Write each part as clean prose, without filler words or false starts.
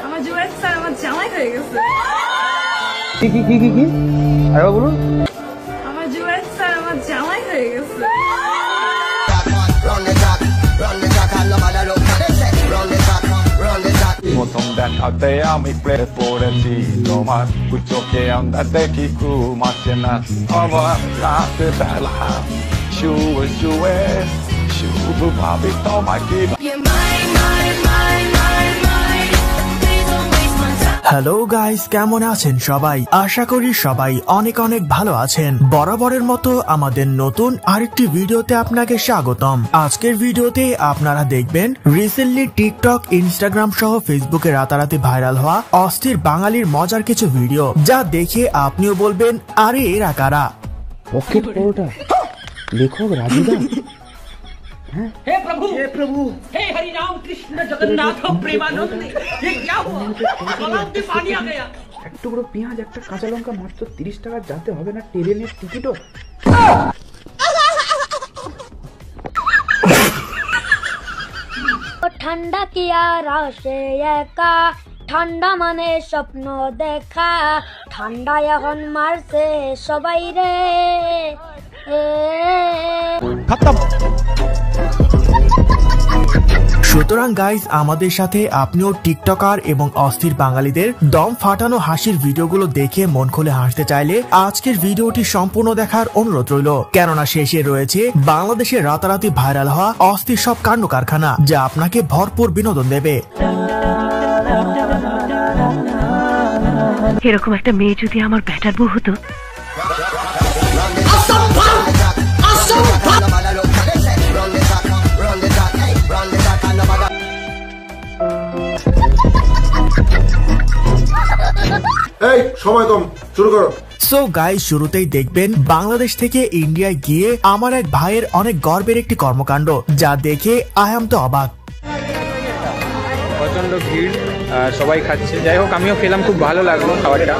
আমার জুয়েল স্যার আমার জামাই হয়ে গেছে। কি কি কি কি কি আরে বলুন। আমার জুয়েল স্যার আমার জামাই হয়ে গেছে। প্রথম দেখাতে আমি প্রেম করেছি তোমার চোখে আন্দাজে কিছু মাসে না আমার রাতে বেলা শুয়ে শুয়ে শুধু ভাবি তোমাকে। হ্যালো গাইস, কেমন আছেন সবাই? আশা করি সবাই অনেক অনেক ভালো আছেন। বরাবরের মতো আমাদের নতুন আরেকটি ভিডিওতে আপনাকে স্বাগতম। আজকের ভিডিওতে আপনারা দেখবেন রিসেন্টলি টিকটক, ইনস্টাগ্রাম সহ ফেসবুকে রাতারাতি ভাইরাল হওয়া অস্থির বাঙালির মজার কিছু ভিডিও, যা দেখে আপনিও বলবেন আরে এরা কারা। পকেট পরোটা লেখক রাজুদা। हे प्रभु हे हरि राम कृष्ण जगन्नाथ प्रेमानंद, ये क्या हुआ? गलाव में पानी आ गया। এক টুকরো পেঁয়াজ, একটা কাঁচা লঙ্কা, মাত্র 30 টাকা, যাতে হবে না ট্রেনের টিকিটও। ঠান্ডা কি আর আসে একা, ঠান্ডা মানে স্বপ্ন দেখা, ঠান্ডা এখন মারছে সবাই রে। সুতরাং গাইস, আমাদের সাথে আপনিও টিকটকার এবং অস্থির বাঙালিদের দম ফাটানো হাসির ভিডিওগুলো দেখে মন খুলে হাসতে চাইলে আজকের ভিডিওটি সম্পূর্ণ দেখার অনুরোধ রইল, কেননা শেষে রয়েছে বাংলাদেশে রাতারাতি ভাইরাল হওয়া অস্থির সব কাণ্ড কারখানা, যা আপনাকে ভরপুর বিনোদন দেবে। এরকম একটা মেয়ে যদি আমার ব্যাটার বউ হতো। এই সময় কম, শুরু করো। সো গাইস, শুরুতেই দেখবেন বাংলাদেশ থেকে ইন্ডিয়ায় গিয়ে আমার এক ভাইয়ের অনেক গর্বের একটি কর্মকাণ্ড, যা দেখে আই এম তো অবাক। প্রচন্ড ভিড়, সবাই খাচ্ছে। যাই হোক, আমিও খেলাম, খুব ভালো লাগলো খাবারটা।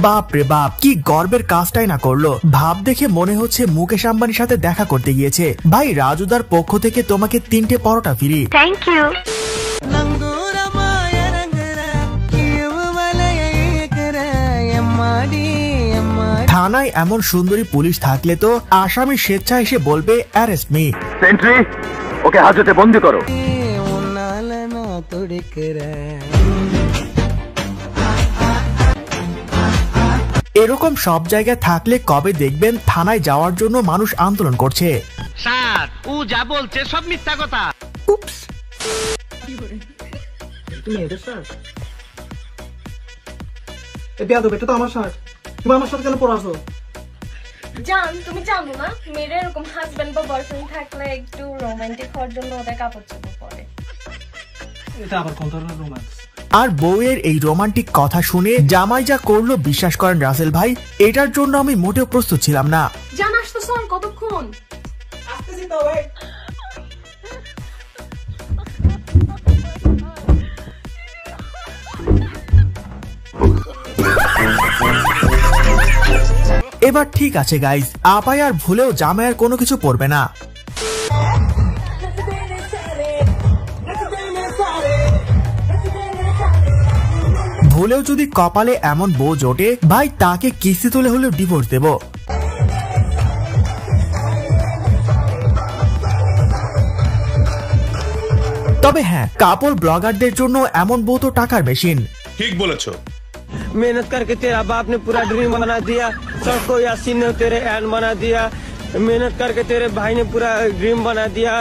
বাপ রে বাপ, কি গর্বের কাজটাই না করলো। ভাব দেখে মনে হচ্ছে মুকেশ আম্বানির সাথে দেখা করতে গিয়েছে। ভাই, রাজুদার পক্ষ থেকে তোমাকে 3টে পরোটা ফ্রি। Thank you. থানায় এমন সুন্দরী পুলিশ থাকলে তো আসামি স্বেচ্ছা এসে বলবে অ্যারেস্ট মি। সেন্ট্রি, ওকে হাজতে বন্দি করো। এরকম সব জায়গায় থাকলে কবে দেখবেন থানায় যাওয়ার জন্য মানুষ আন্দোলন করছে। স্যার, ও যা বলছে সব মিথ্যা কথা। তুমি এদের স্যার? এই বেয়াদব, এটা তো আমার স্যার। তুমি আমার সাথে কেন পড়াছো? জান, তুমি জানো না মেয়েরা এরকম হাজবেন্ড বা বয়ফ্রেন্ড থাকলে একটু রোমান্টিক হওয়ার জন্য ওদের কাপড় চোপড় পরে। এটা আবার কোন ধরনের রোম্যান্স? আর বউয়ের এই রোমান্টিক কথা শুনে জামাই যা করলো, বিশ্বাস করেন রাসেল ভাই, এটার জন্য আমি মোটেও প্রস্তুত ছিলাম না। জান, আসতো স্যার, কতক্ষণ? আসতেছি তো ভাই। এবার ঠিক আছে গাইস, আপাই আর ভুলেও জামাইয়ের কোনো কিছু পড়বে না। ভুলেও যদি কপালে এমন বউ জোটে, ভাই তাকে কিস্তি তুলে হলেও ডিভোর্স দেব। তবে হ্যাঁ, কাপল ব্লগারদের জন্য এমন বউ তো টাকার মেশিন। ঠিক বলেছো। मेहनत करके तेरा बाप ने पूरा ड्रीम बना दिया, सबको यासीन ने तेरे एन बना दिया, मेहनत करके तेरे भाई ने पूरा ड्रीम बना दिया।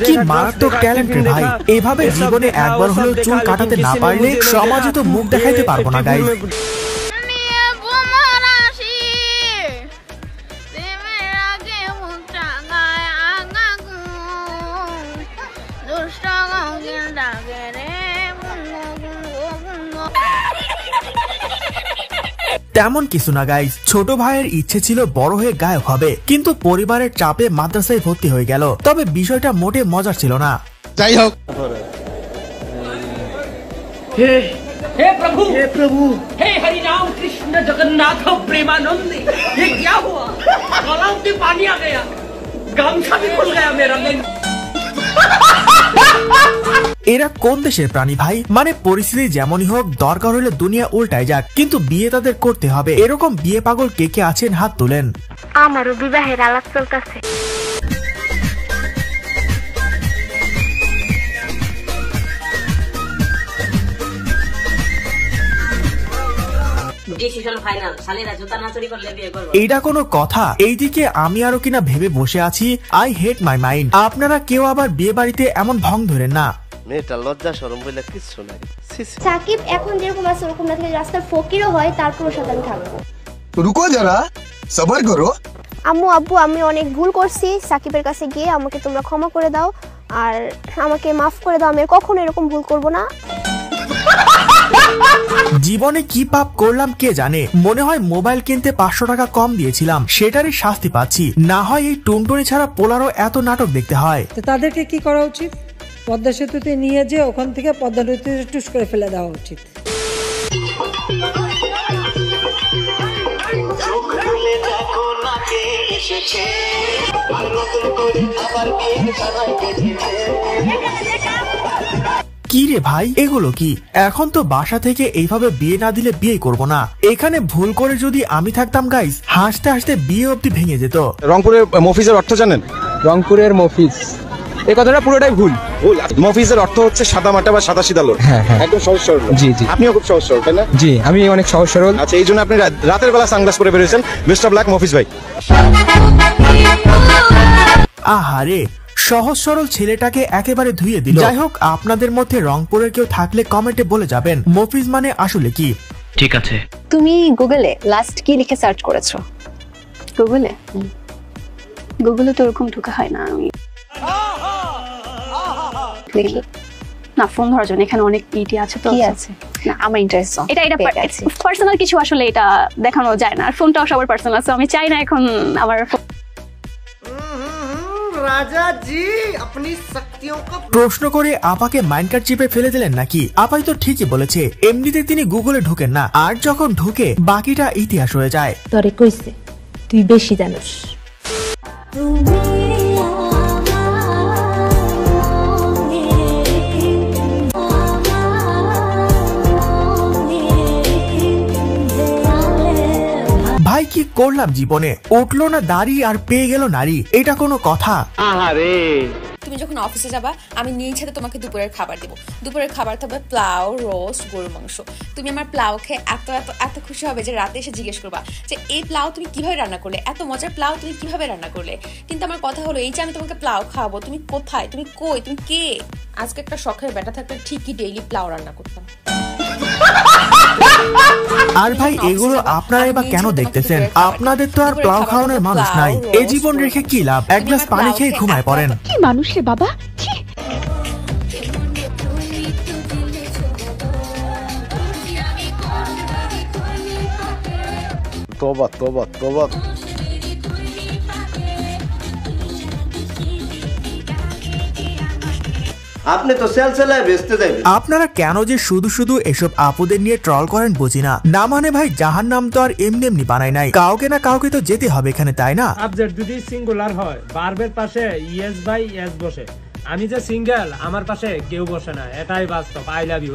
কি মারাত্মক ট্যালেন্ট রে ভাই। এভাবে জীবনে একবার হলেও চুল কাটাতে না পারলে সমাজে তো মুখ দেখাইতে পারবো না গাইস। তেমন কিছু না গাইস, ছোট ভাইয়ের ইচ্ছে ছিল বড় হয়ে গায়ক হবে, কিন্তু পরিবারের চাপে মাদ্রাসায় ভর্তি হয়ে গেল। তবে বিষয়টা মোটে মজার ছিল না। যাই হোক, हे प्रभु, हे प्रभु, हे हरि राम कृष्ण जगन्नाथ प्रेमानंद, ये क्या हुआ? गलाव में पानी आ गया, गामछा भी खुल गया मेरा। এরা কোন দেশের প্রাণী ভাই? মানে পরিস্থিতি যেমনই হোক, দরকার হলে দুনিয়া উল্টায় যাক, কিন্তু বিয়ে তাদের করতে হবে। এরকম বিয়ে পাগল কে কে আছেন হাত তোলেন। আমারও বিবাহের আলাপ চলতেছে। এইটা কোনো কথা? এইদিকে আমি আরো কিনা ভেবে বসে আছি, আই হেট মাই মাইন্ড। আপনারা কেউ আবার বিয়ে বাড়িতে এমন ভং ধরেন না। মেয়েটা লজ্জা শরম বলে কিছু নাই। সাকিব এখন যেরকম আছে ওরকম না থেকে রাস্তার ফকিরও হয়, তারপরও সাথে আমি থাকবো। রুকো যারা, সবার করো। আম্মু আব্বু, আমি অনেক ভুল করছি, সাকিবের কাছে গিয়ে আমাকে তোমরা ক্ষমা করে দাও আর আমাকে মাফ করে দাও, আমি কখনো এরকম ভুল করব না। জীবনে কি পাপ করলাম কে জানে। মনে হয় মোবাইল কিনতে 500 টাকা কম দিয়েছিলাম, সেটারই শাস্তি পাচ্ছি। না হয় এই টুনটুনি ছাড়া পোলারও এত নাটক দেখতে হয়। তাদেরকে কি করা উচিত? পদ্মা সেতুতে নিয়ে যে ওখান থেকে পদ্মা নদীতে টুস করে ফেলে দেওয়া উচিত। কি রে ভাই, এগুলো কি? এখন তো বাসা থেকে এইভাবে বিয়ে না দিলে বিয়ে করব না। এখানে ভুল করে যদি আমি থাকতাম গাইস, হাসতে হাসতে বিয়ে অবধি ভেঙে যেত। রংপুরের মফিজের অর্থ জানেন? রংপুরের মফিজ, এই কথাটা পুরোটাই ভুল। মফিজের অর্থ হচ্ছে সাদা মাটা বা সাদা সিধা লোক। হ্যাঁ হ্যাঁ, একদম সহজ সরল। জি জি, আপনিও খুব সহজ সরল, তাই না? জি, আমি অনেক সহজ সরল। আচ্ছা, এই জন্য আপনি রাতের বেলা সানগ্লাস পরে বেরিয়েছেন। বেস্ট অফ লাক মফিজ ভাই। আহারে, সহজ সরল ছেলেটাকে একেবারে ধুয়ে দিল। যাই হোক, আপনাদের মধ্যে রংপুরের কেউ থাকলে কমেন্টে বলে যাবেন মফিজ মানে আসলে কি। ঠিক আছে। তুমি গুগলে লাস্ট কি লিখে সার্চ করেছো? গুগলে তো ওরকম ঢোকা হয় না। আমি দেখি না, ফোন ধরার জন্য এখানে অনেক ইটি আছে। তো কি আছে? না, আমার ইন্টারেস্ট এটা পার্সোনাল কিছু, আসলে এটা দেখানো যায় না। আর ফোনটাও সবার পার্সোনাল আছে, আমি চাই না এখন আমার। রাজা জি, আপনি শক্তিयों का প্রশ্ন করে আপাকে মাইন্ডকার্ড চিপে ফেলে দিলেন নাকি? আপাই তো ঠিকই বলেছে, এমনিতে তিনি গুগলে ঢুকেন না, আর যখন ঢুকে বাকিটা ইতিহাস হয়ে যায়। তোরে কইছে তুই বেশি জানোস। ভাই কি করলাম জীবনে? উঠলো না দাড়ি আর পেয়ে গেল নারী, এটা কোনো কথা? আহারে, তুমি যখন অফিসে যাবা আমি নিজ হাতে তোমাকে দুপুরের খাবার দেবো। দুপুরের খাবার থাকবে পোলাও, রোস্ট, গরুর মাংস। তুমি আমার পোলাও খেয়ে এত এত এত খুশি হবে যে রাতে এসে জিজ্ঞেস করবা যে এই পোলাও তুমি কিভাবে রান্না করলে, এত মজার পোলাও তুমি কিভাবে রান্না করলে। কিন্তু আমার কথা হলো, এই যে আমি তোমাকে পোলাও খাওয়াবো, তুমি কোথায়, তুমি কই, তুমি কে? আজকে একটা শখের ব্যাটা থাকলে ঠিকই ডেইলি পোলাও রান্না করতাম। আর ভাই, এগুলো আপনারা এবার কেন দেখতেছেন? আপনাদের তো আর পোলাও খাওয়ানোর মানুষ নাই। এই জীবন রেখে কি লাভ? এক গ্লাস পানি খেয়ে ঘুমায় পড়েন। কি মানুষ রে বাবা। তোবা তোবা তোবা। আপনি তো সেলসেলায় বেচতে যাবেন। আপনারা কেন যে শুধু শুধু এসব আপুদের নিয়ে ট্রল করেন বুঝি না। না মানে ভাই, জাহান্নাম তো আর এমনি এমনি বানাই নাই, কাউকে না কাউকে তো যেতে হবে এখানে, তাই না? সাবজেক্ট যদি সিঙ্গুলার হয়, ভার্বের পাশে ইয়েস বাই ইয়েস বসে। আমি যে সিঙ্গেল, আমার পাশে কেউ বসে না, এটাই বাস্তব। I love you.